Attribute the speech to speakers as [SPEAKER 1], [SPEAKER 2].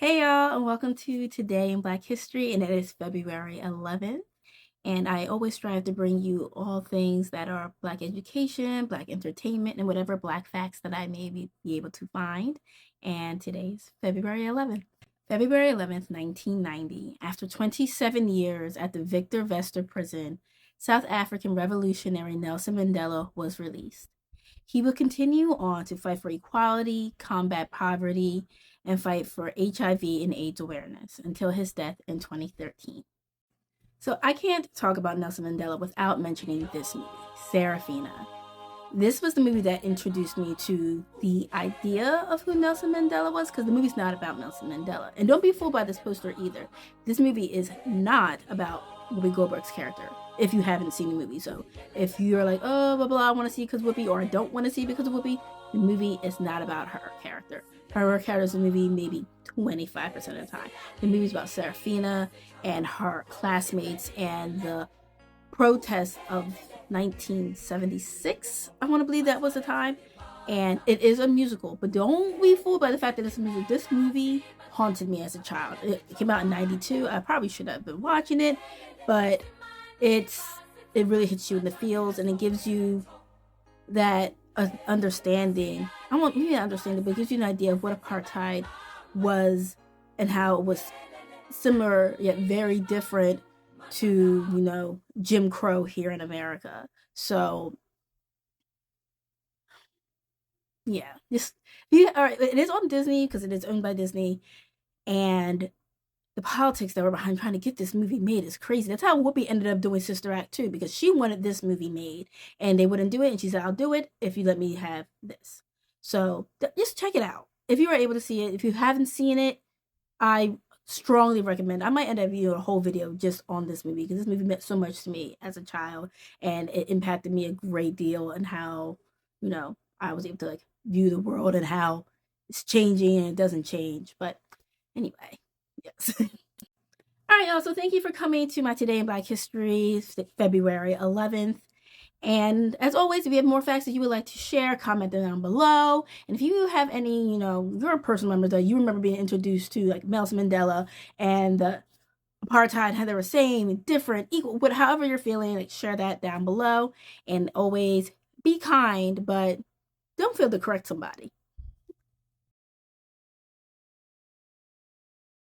[SPEAKER 1] Hey y'all, and welcome to Today in Black History, and it is February 11th. And I always strive to bring you all things that are Black education, Black entertainment, and whatever Black facts that I may be able to find. And today's February 11th. February 11th, 1990, after 27 years at the Victor Verster prison, South African revolutionary Nelson Mandela was released. He would continue on to fight for equality, combat poverty, and fight for HIV and AIDS awareness until his death in 2013. So I can't talk about Nelson Mandela without mentioning this movie, Serafina. This was the movie that introduced me to the idea of who Nelson Mandela was, because the movie's not about Nelson Mandela. And don't be fooled by this poster either. This movie is not about Whoopi Goldberg's character, if you haven't seen the movie. So if you're like, oh, blah, blah, I want to see because Whoopi, or I don't want to see because of Whoopi, the movie is not about her character. Her character is in the movie maybe 25% of the time. The movie's about Serafina and her classmates and the protests of 1976. I want to believe that was the time. And it is a musical, but don't be fooled by the fact that it's a musical. This movie haunted me as a child. It came out in 92. I probably should have been watching it, but it really hits you in the feels, and it gives you that understanding. I won't maybe not understanding, but it gives you an idea of what apartheid was and how it was similar yet very different to Jim Crow here in America. So yeah, all right. It is on Disney because it is owned by Disney, and the politics that were behind trying to get this movie made is crazy. That's how Whoopi ended up doing Sister Act 2, because she wanted this movie made and they wouldn't do it, and she said, I'll do it if you let me have this. So just check it out if you are able to see it. If you haven't seen it, I strongly recommend. I might end up doing a whole video just on this movie, because this movie meant so much to me as a child, and it impacted me a great deal, and how I was able to view the world and how it's changing and it doesn't change. But anyway, yes. All right, y'all. So thank you for coming to my Today in Black History, February 11th. And as always, if you have more facts that you would like to share, comment them down below. And if you have any, your personal memories that you remember being introduced to, like Nelson Mandela and the apartheid, how they were same, different, equal, however you're feeling, share that down below. And always be kind, but don't feel to correct somebody.